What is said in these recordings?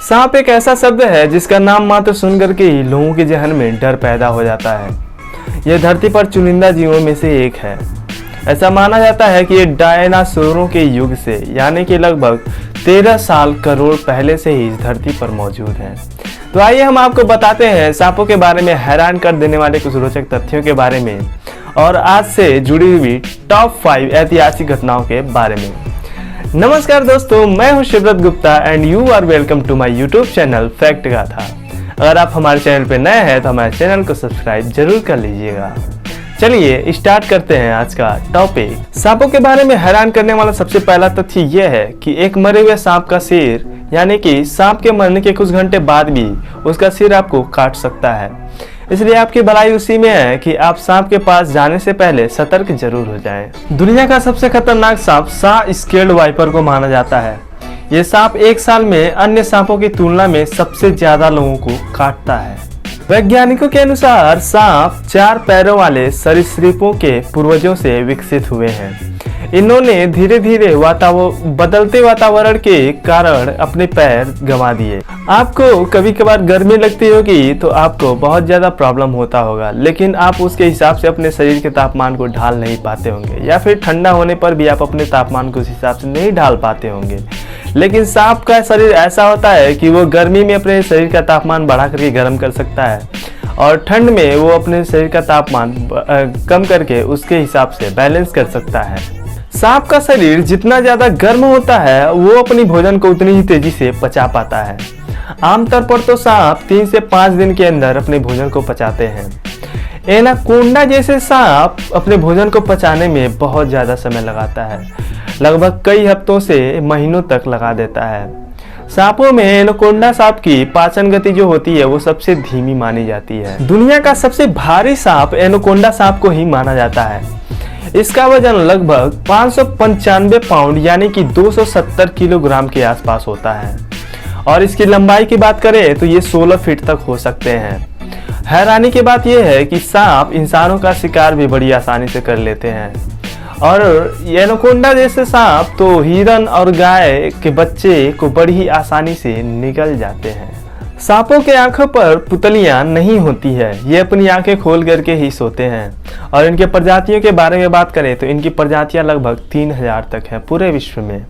सांप एक ऐसा शब्द है जिसका नाम मात्र सुनकर के ही लोगों के जहन में डर पैदा हो जाता है। यह धरती पर चुनिंदा जीवों में से एक है। ऐसा माना जाता है कि ये डायनासोरों के युग से यानी कि लगभग 13 साल करोड़ पहले से ही इस धरती पर मौजूद है। तो आइए हम आपको बताते हैं सांपों के बारे में हैरान कर देने वाले कुछ रोचक तथ्यों के बारे में और आज से जुड़ी हुई टॉप 5 ऐतिहासिक घटनाओं के बारे में। नमस्कार दोस्तों, मैं हूं Shivrat Gupta and you are welcome to my YouTube channel Fact Gatha. अगर आप हमारे चैनल पर नए हैं तो हमारे चैनल को सब्सक्राइब जरूर कर लीजिएगा। चलिए स्टार्ट करते हैं आज का टॉपिक। सांपों के बारे में हैरान करने वाला सबसे पहला तथ्य यह है कि एक मरे हुए सांप का सिर यानी कि सांप के मरने के कुछ घंटे बाद भी उसका सिर आपको काट सकता है। इसलिए आपकी भलाई उसी में है कि आप सांप के पास जाने से पहले सतर्क जरूर हो जाएं। दुनिया का सबसे खतरनाक सांप स्केल्ड वाइपर को माना जाता है। ये सांप एक साल में अन्य सांपों की तुलना में सबसे ज्यादा लोगों को काटता है। वैज्ञानिकों के अनुसार सांप 4 पैरों वाले सरीसृपों के पूर्वजों से विकसित हुए हैं। इन्होंने धीरे धीरे बदलते वातावरण के कारण अपने पैर गंवा दिए। आपको कभी कभार गर्मी लगती होगी तो आपको बहुत ज्यादा प्रॉब्लम होता होगा, लेकिन आप उसके हिसाब से अपने शरीर के तापमान को ढाल नहीं पाते होंगे, या फिर ठंडा होने पर भी आप अपने तापमान को उस हिसाब से नहीं ढाल पाते होंगे। लेकिन सांप का शरीर ऐसा होता है कि वो गर्मी में अपने शरीर का तापमान बढ़ा करके गर्म कर सकता है और ठंड में वो अपने शरीर का तापमान कम करके उसके हिसाब से बैलेंस कर सकता है। सांप का शरीर जितना ज्यादा गर्म होता है वो अपनी भोजन को उतनी ही तेजी से पचा पाता है। आमतौर पर तो सांप 3 से 5 दिन के अंदर अपने भोजन को पचाते हैं। एनाकोंडा जैसे सांप अपने भोजन को पचाने में बहुत ज्यादा समय लगाता है, लगभग कई हफ्तों से महीनों तक लगा देता है। सांपों में एनाकोंडा सांप की पाचन गति जो होती है वो सबसे धीमी मानी जाती है। दुनिया का सबसे भारी सांप एनाकोंडा सांप को ही माना जाता है। इसका वजन लगभग 595 पाउंड यानी कि 270 किलोग्राम के आसपास होता है और इसकी लंबाई की बात करें तो ये 16 फीट तक हो सकते हैं। हैरानी की बात यह है कि सांप इंसानों का शिकार भी बड़ी आसानी से कर लेते हैं और एनाकोंडा जैसे सांप तो हिरन और गाय के बच्चे को बड़ी आसानी से निगल जाते हैं। सांपों के आंखों पर पुतलियां नहीं होती है, ये अपनी आंखें खोल करके ही सोते हैं। और इनके प्रजातियों के बारे में बात करें तो इनकी प्रजातियां लगभग 3000 तक हैं पूरे विश्व में।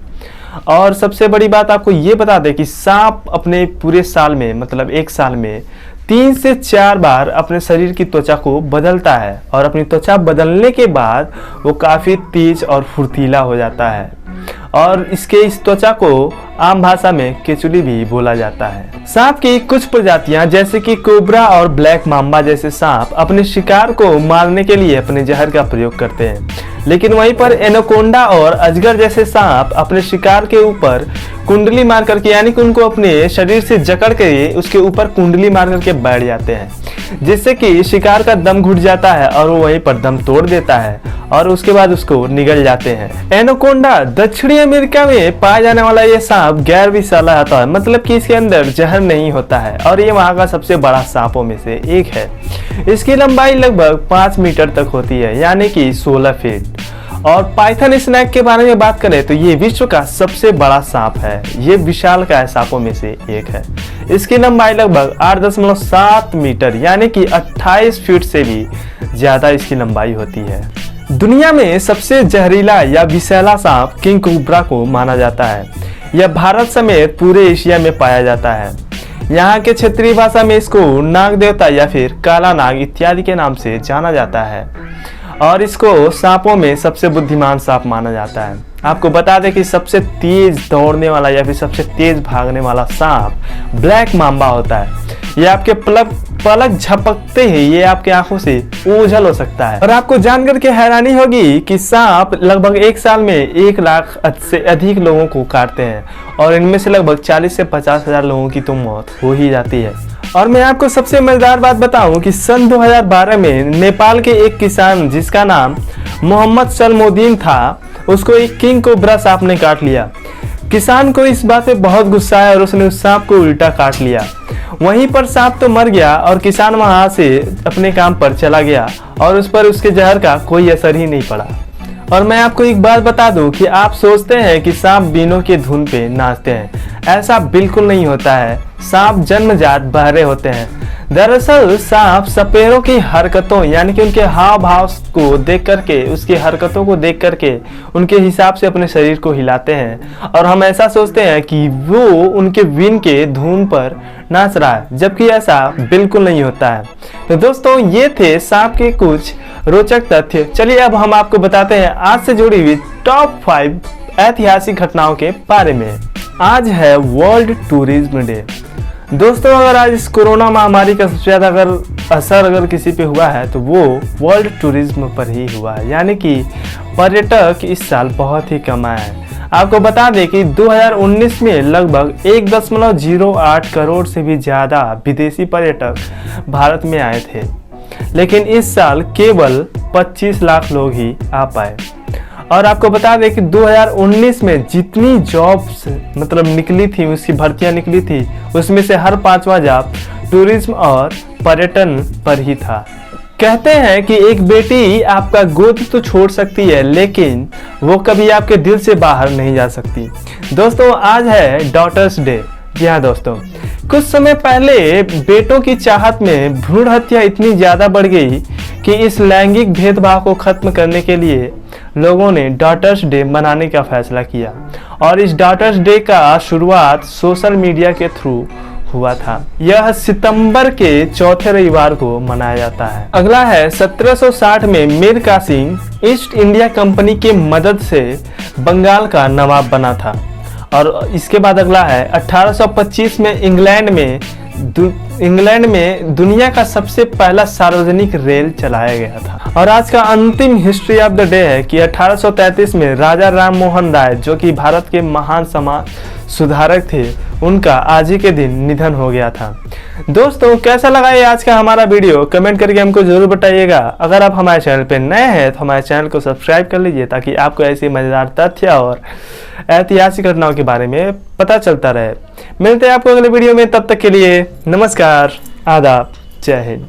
और सबसे बड़ी बात आपको ये बता दें कि सांप अपने पूरे साल में मतलब एक साल में 3 से 4 बार अपने शरीर की त्वचा को बदलता है और अपनी त्वचा बदलने के बाद वो काफी तेज और फुर्तीला हो जाता है और इसके इस त्वचा को आम भाषा में केचुली भी बोला जाता है। सांप की कुछ प्रजातियां जैसे कि कोबरा और ब्लैक माम्बा जैसे सांप अपने शिकार को मारने के लिए अपने जहर का प्रयोग करते हैं, लेकिन वहीं पर एनाकोंडा और अजगर जैसे सांप अपने शिकार के ऊपर कुंडली मार करके यानी कि उनको अपने शरीर से जकड़ के उसके ऊपर कुंडली मार करके बैठ जाते हैं, जिससे कि शिकार का दम घुट जाता है और वो वहीं पर दम तोड़ देता है और उसके बाद उसको निगल जाते हैं। एनाकोंडा दक्षिणी अमेरिका में पाया जाने वाला ये सांप गैर विषैला होता है, मतलब कि इसके अंदर जहर नहीं होता है और ये वहाँ का सबसे बड़ा सांपों में से एक है। इसकी लंबाई लगभग 5 मीटर तक होती है यानी कि 16 फीट। और पाइथन स्नेक के बारे में बात करें तो ये विश्व का सबसे बड़ा सांप है। ये विशालकाय सांपों में से एक है। इसकी लंबाई लगभग 8.7 मीटर यानी कि 28 फीट से भी ज्यादा इसकी लंबाई होती है। दुनिया में सबसे जहरीला या विषैला सांप किंग कोबरा को माना जाता है। यह भारत समेत पूरे एशिया में पाया जाता है। यहाँ के क्षेत्रीय भाषा में इसको नाग देवता या फिर काला नाग इत्यादि के नाम से जाना जाता है और इसको सांपों में सबसे बुद्धिमान सांप माना जाता है। आपको बता दें कि सबसे तेज दौड़ने वाला या फिर सबसे तेज भागने वाला सांप ब्लैक माम्बा होता है। ये आपके पलक झपकते ही ये आपके आंखों से ओझल हो सकता है। और आपको जानकर के हैरानी होगी कि सांप लगभग एक साल में 1 लाख से अधिक लोगों को काटते हैं और इनमें से लगभग 40 से 50 हजार लोगों की तो मौत हो ही जाती है। और मैं आपको सबसे मजेदार बात बताऊं कि सन 2012 में नेपाल के एक किसान जिसका नाम मोहम्मद सलमोदीन था, उसको एक किंग कोबरा सांप ने काट लिया। किसान को इस बात पे बहुत गुस्सा आया और उसने उस सांप को उल्टा काट लिया। वहीं पर सांप तो मर गया और किसान वहां से अपने काम पर चला गया और उस पर उसके जहर का कोई असर ही नहीं पड़ा। और मैं आपको एक बात बता दूं कि आप सोचते हैं कि सांप बीनों के धुन पे नाचते हैं, ऐसा बिल्कुल नहीं होता है। सांप जन्मजात बहरे होते हैं। दरअसल सांप सपेरों की हरकतों यानी कि उनके हाव भाव को देख करके, उसकी हरकतों को देख करके उनके हिसाब से अपने शरीर को हिलाते हैं और हम ऐसा सोचते हैं कि वो उनके विन के धुन पर नाच रहा है, जबकि ऐसा बिल्कुल नहीं होता है। तो दोस्तों ये थे सांप के कुछ रोचक तथ्य। चलिए अब हम आपको बताते हैं आज से जुड़ी हुई टॉप 5 ऐतिहासिक घटनाओं के बारे में। आज है वर्ल्ड टूरिज्म डे। दोस्तों अगर आज इस कोरोना महामारी का सबसे ज़्यादा असर अगर किसी पे हुआ है तो वो वर्ल्ड टूरिज्म पर ही हुआ है, यानी कि पर्यटक इस साल बहुत ही कम आए हैं। आपको बता दें कि 2019 में लगभग 1.08 करोड़ से भी ज़्यादा विदेशी पर्यटक भारत में आए थे, लेकिन इस साल केवल 25 लाख लोग ही आ पाए। और आपको बता दें कि 2019 में जितनी जॉब्स मतलब निकली थी, उसकी भर्तियां निकली थी, उसमें से हर 5वां जॉब टूरिज्म और पर्यटन पर ही था। कहते हैं कि एक बेटी आपका गोद तो छोड़ सकती है, लेकिन वो कभी आपके दिल से बाहर नहीं जा सकती। दोस्तों आज है डॉटर्स डे। जी हाँ दोस्तों, कुछ समय पहले बेटों की चाहत में भ्रूण हत्या इतनी ज़्यादा बढ़ गई कि इस लैंगिक भेदभाव को खत्म करने के लिए लोगों ने डॉटर्स डे मनाने का फैसला किया और इस डॉटर्स डे का शुरुआत सोशल मीडिया के थ्रू हुआ था। यह सितंबर के चौथे रविवार को मनाया जाता है। अगला है 1760 में Mir Qasim East India Company की मदद से बंगाल का नवाब बना था। और इसके बाद अगला है 1825 में इंग्लैंड में दुनिया का सबसे पहला सार्वजनिक रेल चलाया गया था। और आज का अंतिम हिस्ट्री ऑफ द डे है कि 1833 में राजा राम मोहन राय, जो कि भारत के महान समाज सुधारक थे, उनका आज ही के दिन निधन हो गया था। दोस्तों कैसा लगा ये आज का हमारा वीडियो, कमेंट करके हमको जरूर बताइएगा। अगर आप हमारे चैनल पे नए हैं तो हमारे चैनल को सब्सक्राइब कर लीजिए ताकि आपको ऐसी मजेदार तथ्य और ऐतिहासिक घटनाओं के बारे में पता चलता रहे। मिलते हैं आपको अगले वीडियो में, तब तक के लिए नमस्कार, आदाब, जय हिंद।